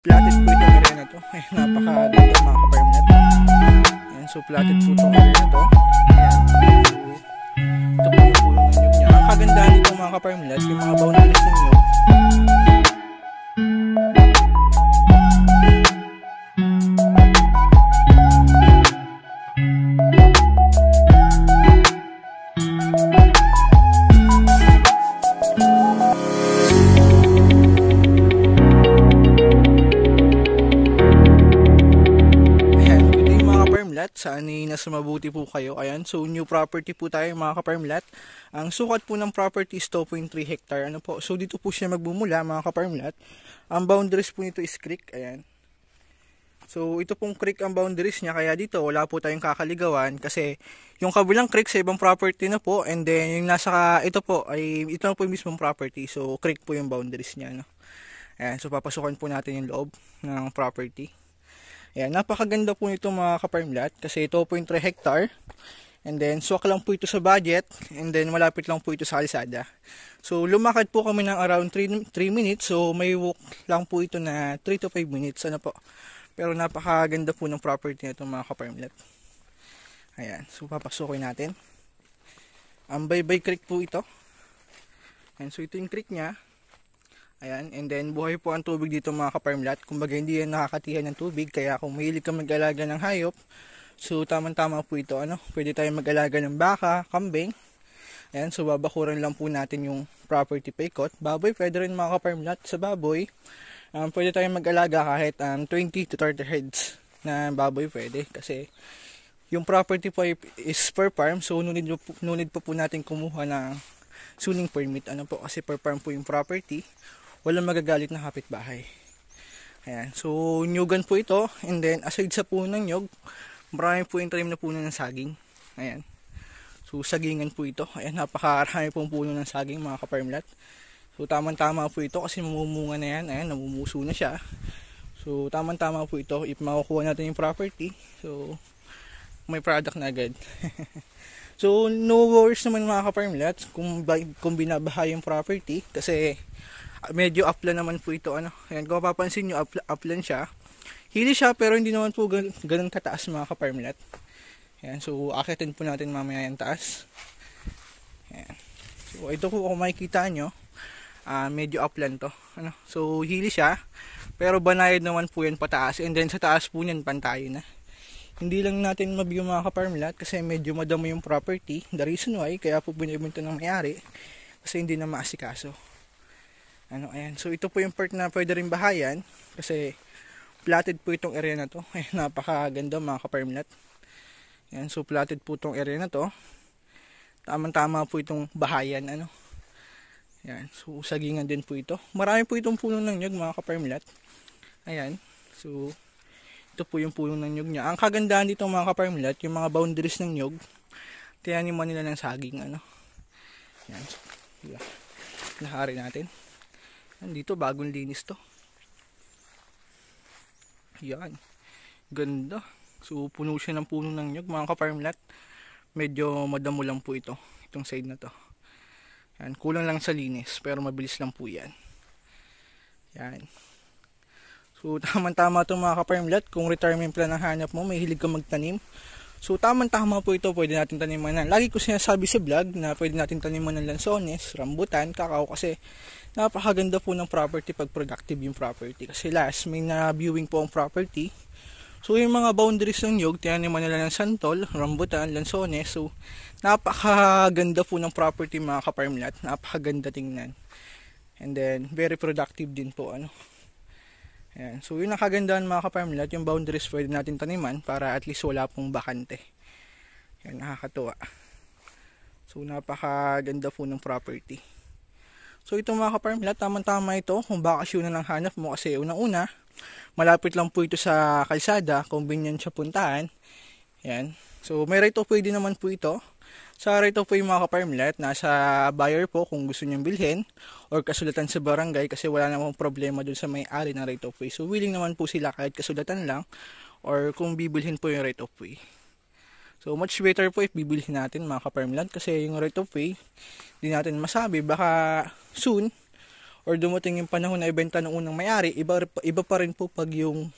Platted po itong area na to. Ay, napakaganda mga ka-permnet. Ayan, so platted po itong area na to. Ayan. So, ito po yung puno ng nyug niya. Ang kagandahan dito mga ka-permnet, yung mga boundaries ng nyug. Sana nasa mabuti po kayo. Ayan, so new property po tayo mga ka-permlet. Ang sukat po ng property is 2.3 hectare. Ano po? So dito po siya magbumula mga ka-permlet. Ang boundaries po nito is creek. Ayan. So ito pong creek ang boundaries niya. Kaya dito wala po tayong kakaligawan. Kasi yung kabilang creek sa ibang property na po. And then yung nasa ito po ay ito na po yung mismong property. So creek po yung boundaries niya. No? Ayan, so papasukan po natin yung loob ng property. Ayan, napakaganda po nito mga ka-permlet kasi 2.3 hectare and then swak lang po ito sa budget and then malapit lang po ito sa kalsada. So lumakad po kami ng around 3 minutes, so may walk lang po ito na 3 to 5 minutes. Ano po? Pero napakaganda po ng property nito mga ka-permlet. Ayan, so papasukin natin. Ang Baybay Creek po ito. Ayan, so ito yung creek niya. Ayan, and then buhay po ang tubig dito mga ka-permlet. Kumbaga hindi yan nakakatihan ng tubig, kaya kung mahilig ka mag-alaga ng hayop, so tamang-tama po ito. Ano? Pwede tayong mag-alaga ng baka, kambing. Ayan, so babakuran lang po natin yung property paikot. Baboy, pwede rin mga ka-permlet. Sa baboy, pwede tayong mag-alaga kahit 20 to 30 heads na baboy pwede. Kasi yung property po is per farm, so nunid po natin kumuha ng zoning permit. Ano po, kasi per farm po yung property. Walang magagalit na kapitbahay. Ayan. So, nyugan po ito. And then, aside sa puno ng nyug, marami po yung tanim na puno ng saging. Ayan. So, sagingan po ito. Ayan, napakarami pong puno ng saging, mga ka-permlet. So, tamang-tama po ito kasi mamumunga na yan. Ayan, namumuso na siya. So, tamang-tama po ito. If makukuha natin yung property, so, may product na agad. So, no worries naman mga ka-permlet kung binabaha yung property kasi medyo upland naman po ito. Ano? Ayan, kung mapapansin nyo, upland siya. Hili siya pero hindi naman po ganun kataas mga ka-permlet. Ayan, so akitin po natin mamaya yung taas. Ayan. So ito po kung makikita nyo, medyo upland to. Ano? So hili siya pero banayad naman po yan pataas. And then sa taas po yan pantayo na. Hindi lang natin mabigyan mga ka-permlet kasi medyo madamo yung property. The reason why, kaya po binibenta ng may-ari kasi hindi na maasikaso. Ano, ayan. So ito po yung part na pwede rin bahayan kasi platted po itong area na to. Ayan, napakaganda mga ka-permlet. Ayan, so platted po itong area na to. Tamang-tama po itong bahayan. Ano. Ayan, so sagingan din po ito. Marami po itong puno ng nyug mga ka-permlet. Ayan, so ito po yung puno ng nyug niya. Ang kagandahan dito mga ka-permlet, yung mga boundaries ng nyug, tinanim nila ng saging. Ano. Ayan, so lahari natin. Dito bagong linis to. Yan. Ganda. So puno siya ng puno ng nyug mga ka-permlet. Medyo madamo lang po ito. Itong side na to. Yan. Kulang lang sa linis. Pero mabilis lang po yan. Yan. So tamang-tama ito mga ka-permlet. Kung retirement plan ang hanap mo, may hilig ka magtanim. So tamang-tama po ito. Pwede natin taniman na. Lagi ko sinasabi sa vlog na pwede natin taniman ng lansones, rambutan, kakao kasi napakaganda po ng property pag productive yung property. Kasi last, may na-viewing po ang property. So, yung mga boundaries ng nyug, tinanim nila ng santol, rambutan, lansones. So, napakaganda po ng property mga ka-permlet. Napakaganda tingnan. And then, very productive din po. Ano. Ayan. So, yung nakagandaan mga ka-permlet, yung boundaries pwede natin taniman para at least wala pong bakante. Ayan, nakakatuwa. So, napakaganda po ng property. So ito mga ka-permlet, tamang-tama ito kung bakasyon na lang hanap mo kasi unang-una, malapit lang po ito sa kalsada, convenient siya puntahan. Yan. So may right of way din naman po ito. Sa right of way mga ka-permlet, nasa buyer po kung gusto niyang bilhin or kasulatan sa barangay kasi wala namang problema dun sa may-ari ng right of way. So willing naman po sila kahit kasulatan lang or kung bibilhin po yung right of way. So much better po if bibilhin natin mga ka-permlet kasi yung right of way, di natin masabi baka soon or dumating yung panahon na ibenta ng unang may-ari, iba pa rin po pag yung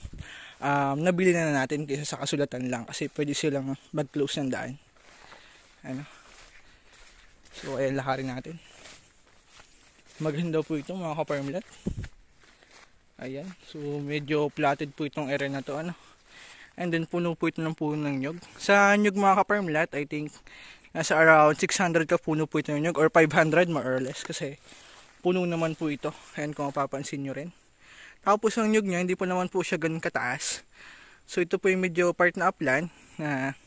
nabili na natin kaysa sa kasulatan lang, kasi pwede silang mag-close ng daan. Ano? So ayan, lakarin natin. Maganda po ito mga ka-farmlet. Ayan, so medyo platted po itong area na to, ano. And then puno po ito ng puno ng nyug. Sa nyug mga ka-farmlet, I think nasa around 600 ka puno po ito ng nyug, or 500 more or less, kasi puno naman po ito. Ayan, kung mapapansin nyo rin. Tapos ang nyug niya, hindi po naman po siya ganun kataas. So ito po yung medyo part na upland na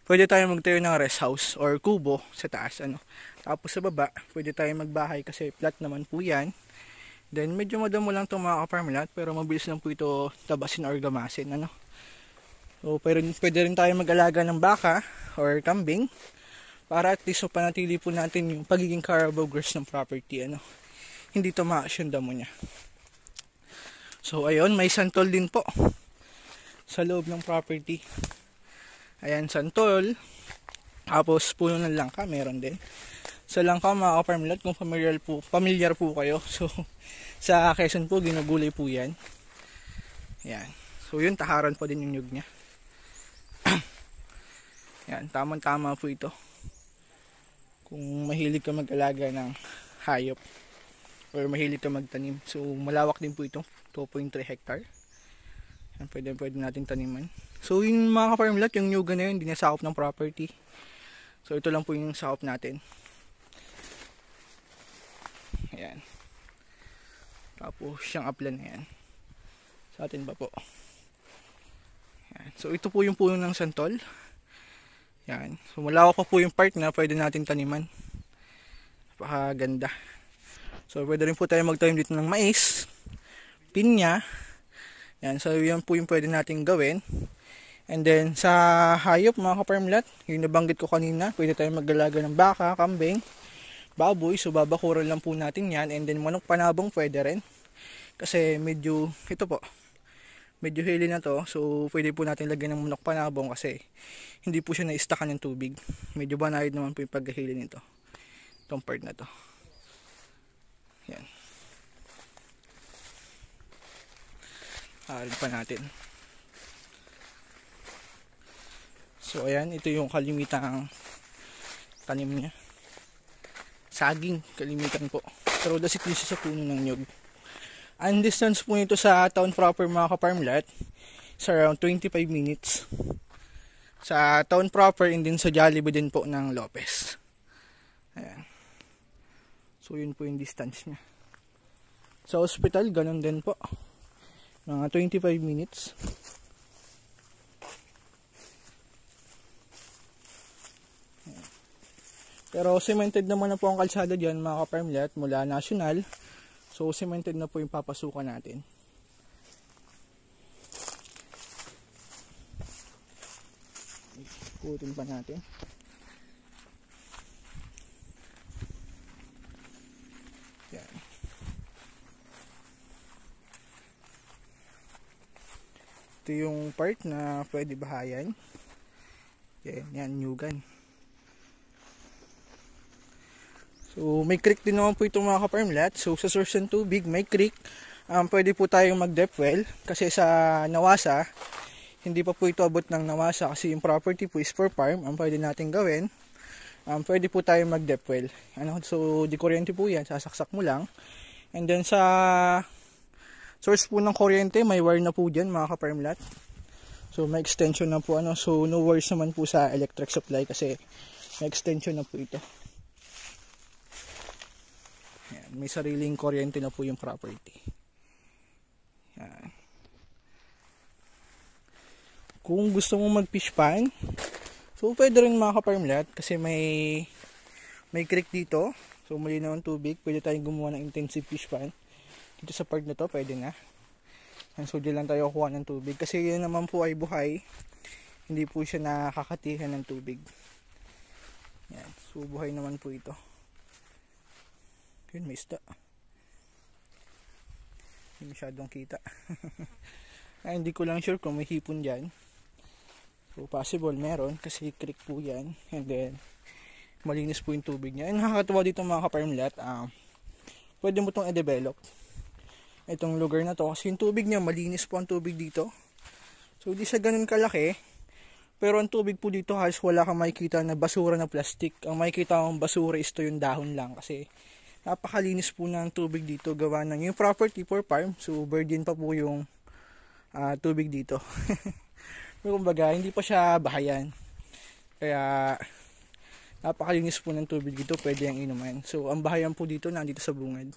pwede tayo magtayo ng rest house or kubo sa taas, ano. Tapos sa baba, pwede tayo magbahay kasi flat naman po yan. Then medyo madamo lang itong mga ka-farmlet, pero mabilis lang po ito tabasin or gamasin, ano. So pero pwede rin tayo mag-alaga ng baka or kambing para at least panatili po natin yung pagiging carabao grass ng property, ano. Hindi tumaas yung damo niya. So ayun, may santol din po sa loob ng property. Ayan, santol. Tapos puno ng langka, meron din. Sa langka mga ka-farmlet, kung familiar po kayo. So sa Quezon po, ginugulay po yan. Ayan. So yun, taharan po din yung nyug niya. Ayan, tamang-tama po ito kung mahilig ka mag-alaga ng hayop or mahilig ka magtanim. So malawak din po ito, 2.3 hectare. Ayan, pwede natin taniman. So yung mga ka-farmlet, yung nyuga na yun, hindi nasakop ng property. So ito lang po yung sakop natin. Ayan. Tapos siyang upland na yan. Sa atin ba po? Ayan. So ito po yung puno ng santol. Ayan. So malawak pa po yung part na pwede natin taniman. Napakaganda. So pwede rin po tayo magtanim dito ng mais, pinya. Ayan. So yan po yung pwede natin gawin. And then sa hayop mga ka-farmlet, yung nabanggit ko kanina, pwede tayo mag-alaga ng baka, kambing, baboy. So babakuran lang po natin yan. And then manok panabong pwede rin. Kasi medyo, ito po, medyo hili na to. So pwede po natin lagyan ng manok panabong kasi hindi po siya na-stackan ng tubig. Medyo banayad naman po yung paghahili nito. Itong part na to. Yan. Harin pa natin. So ayan, ito yung kalimitang tanim niya. Saging, kalimitan po. Pero dasit din siya sa puno ng nyug. Ang distance po nito sa town proper mga ka-farmlet is around 25 minutes. Sa town proper and din sa Jollibee din po ng Lopez. Ayan. So yun po yung distance niya. Sa hospital, ganun din po. Mga 25 minutes. Pero cemented naman na po ang kalsada dyan mga ka-farmlet mula national. So cemented na po yung papasukan natin. Ikutin pa natin. Yan. Ito yung part na pwede bahayan. Yan, nyugan. So may creek din naman po itong mga ka-farmlet. So sa source ng tubig, may creek. Pwede po tayong mag-depth well. Kasi sa Nawasa, hindi pa po ito abot ng Nawasa kasi yung property po is for farm. Ang pwede natin gawin, pwede po tayong mag-depth well. So di kuryente po yan, sasaksak mo lang. And then sa source po ng kuryente, may wire na po dyan mga ka-farmlet. So may extension na po. So no worries naman po sa electric supply kasi may extension na po ito. Yan, may sariling kuryente na po yung property. Yan. Kung gusto mo mag-fish pan, so pwede rin mga ka-farmlet kasi may creek dito. So malinaw ang tubig, pwede tayong gumawa ng intensive fish pan. Dito sa part na to, pwede na. And so di lang tayo kuha ng tubig kasi yun naman po ay buhay. Hindi po siya nakakatihan ng tubig. Yan, so buhay naman po ito. Yun, may isda. Hindi masyadong kita. Ay, hindi ko lang sure kung may hipon dyan. So possible meron kasi creek po yan. And then malinis po yung tubig niya. And nakakatuwa dito mga ka-farmlet, pwede mo itong i-develop. Itong lugar na to, kasi yung tubig niya, malinis po ang tubig dito. So, di siya ganun kalaki. Pero ang tubig po dito, halos wala kang makikita na basura na plastic. Ang makikita kong basura is to yung dahon lang. Kasi napakalinis po ng tubig dito. Gawa ng yung property for farm. So, virgin pa po yung tubig dito. Pero kumbaga, hindi pa siya bahayan. Kaya, napakalinis po ng tubig dito. Pwede yung inuman. So, ang bahayan po dito, nandito sa bungad.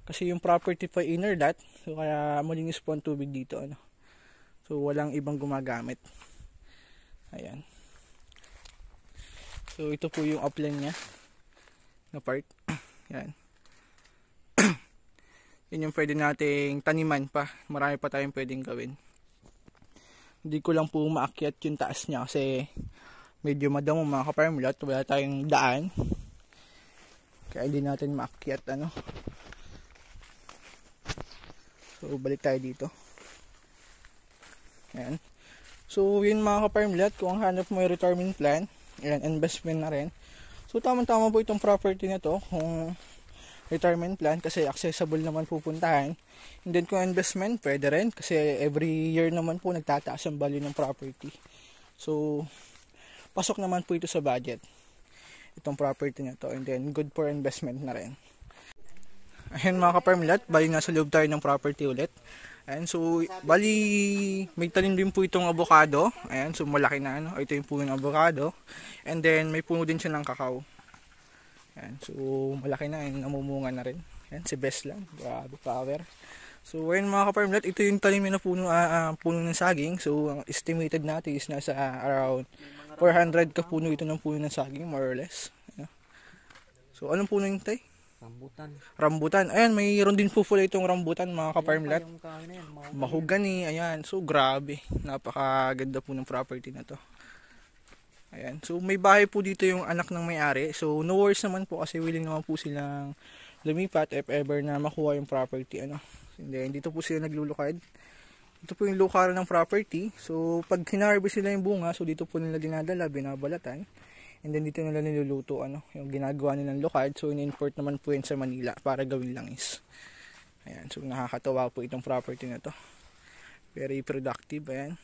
Kasi yung property pa inner that. So, kaya malinis po ang tubig dito. Ano? So, walang ibang gumagamit. Ayan. So, ito po yung upland niya na part. Ayan. Yun yung pwede nating taniman pa. Marami pa tayong pwedeng gawin. Hindi ko lang po maakyat yung taas niya kasi medyo madamo mga ka-farmlot. Wala tayong daan. Kaya hindi natin maakyat ano. So, balik tayo dito. Ayan. So, yun mga ka-farmlot, kung hanap mo yung retirement plan, ayan, investment na rin. So, tama-tama po itong property na to, kung retirement plan, kasi accessible naman pupuntahan. And then, kung investment, pwede rin, kasi every year naman po nagtataas ang value ng property. So, pasok naman po ito sa budget, itong property na to. And then, good for investment na rin. Ayan mga ka-farmlot, bali nasa loob tayo ng property ulit. Ayan, so, bali, may tanim din po itong avocado. Ayan, so malaki na ano. Ito yung puno ng avocado. And then, may puno din siya ng kakao. Ayan, so, malaki na. Ayan, namumunga na rin. Ayan, si Best lang. Grabe power. So, ayan mga ka-farmlot, ito yung tanim na puno, puno ng saging. So, ang estimated natin is nasa around 400 ka puno ito ng puno ng saging, more or less. Ayan. So, anong puno yung tay? Rambutan. Ayan, mayroon din po pala itong rambutan mga ka-farmlot. Mahogany, ayan. So, grabe. Napakaganda po ng property na to. Ayan. So, may bahay po dito yung anak ng may-ari. So, no worries naman po kasi willing naman po silang lumipat if ever na makuha yung property. Ano. And then, dito po sila naglulukad. Ito po yung lukaran ng property. So, pag hinarvest nila yung bunga, so dito po nila dinadala, binabalatan. And then dito nila niluluto yung ginagawa nilang lukad. So in-import naman po yun sa Manila para gawin langis. Ayan, so nakakatawa po itong property na to. Very productive, ayan.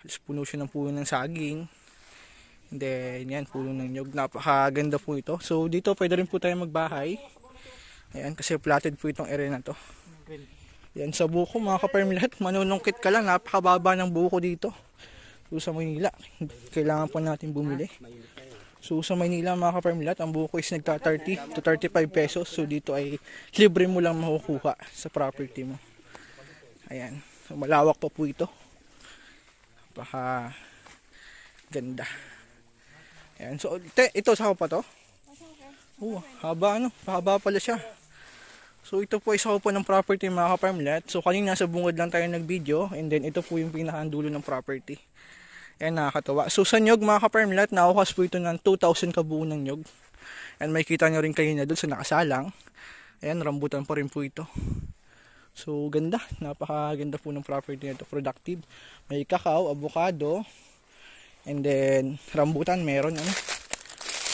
Halos puno siya ng puno ng saging. And then yan, puno ng nyug. Napakaganda po ito. So dito pwede rin po tayo magbahay. Ayan, kasi platted po itong area na to. Yan, sa buko mga ka-farmlot, manunungkit ka lang. Napakababa ng buko dito. So sa Maynila, kailangan pa natin bumili. So sa Maynila mga ka-farmlot, ang buko is nagta 30 to 35 pesos. So dito ay libre mo lang makukuha sa property mo. Ayan. So malawak pa po ito. Baka ganda. Ayan. So ito sa pa to? Haba ano? Haba pala siya. So ito po isa po ng property mga ka-farmlot. So kanina nasa bungod lang tayo nag-video. And then ito po yung pinakadulo ng property. Ayan, nakakatawa. So sa nyog mga ka-farmlot, nakukas po ito ng 2,000 kabuo ng nyog. And may kita nyo rin kayo na doon sa nakasalang. Ayan, rambutan pa rin po ito. So ganda, napakaganda po ng property nito. Productive. May kakao, avocado, and then rambutan meron. Ano?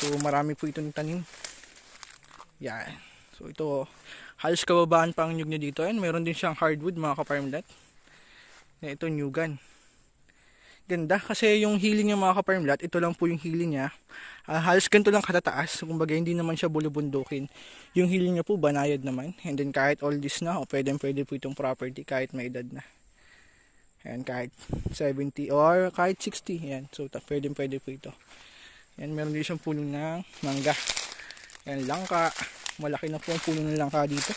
So marami po itong tanim. Yan. So ito, halos kababaan pa ang nyug niya dito. Ayan, meron din siyang hardwood mga ka-farmlot. Ito, nyugan. Ganda kasi yung hiling niya mga ka-farmlot, ito lang po yung hiling niya. Halos ganito lang katataas. Kumbaga hindi naman siya bulubundukin. Yung hiling niya po banayad naman. And then kahit all this na, pwede po itong property kahit may edad na. Ayan, kahit 70 or kahit 60. Ayan, so pwede po ito. Ayan, meron din siyang puno ng mangga. Ayan, langka. Malaki na po ang puno ng langka dito.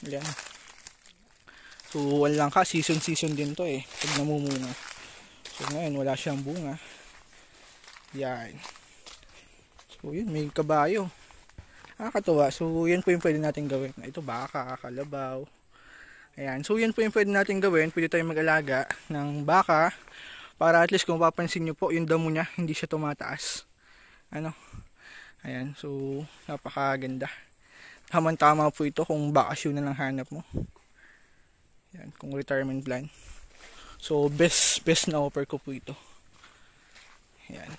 Ayan. So, langka, season din to eh. Pag namumuna. So ngayon wala siyang bunga. Yan. So yun, may kabayo. Nakakatuwa. So yan po yung pwede natin gawin. Ito baka, kalabaw. Ayan. So yan po yung pwede natin gawin. Pwede tayong mag-alaga ng baka para at least kung papansin nyo po yung damo niya hindi siya tumataas. Ano? Ayan. So napakaganda. Tama po ito kung bakasyon na lang hanap mo. Ayan. Kung retirement plan. So best na offer ko po ito. Ayan.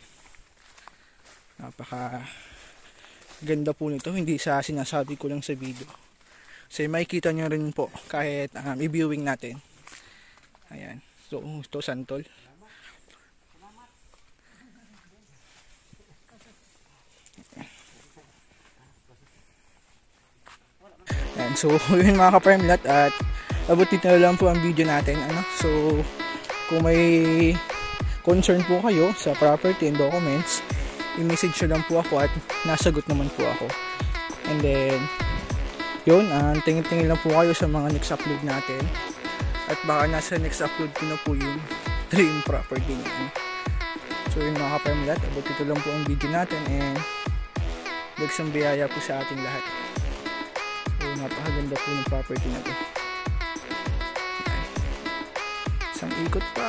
Ganda po nito, hindi sa sinasabi ko lang sa video. So makikita nyo rin po kahit i-viewing natin. Ayan. So ito santol. Ayan. So yun mga ka-farmlat, at abot dito na lang po ang video natin. So kung may concern po kayo sa property and documents, i-message nyo lang po ako at nasagot naman po ako. And then yun, tingin-tingin lang po kayo sa mga next upload natin. At baka nasa next upload ko na po yung dream property niya. So yun mga ka-farmlat, abot ito lang po ang video natin, and nagsang biyaya po sa ating lahat. So napakaganda po ng property na to. Isang ikot pa.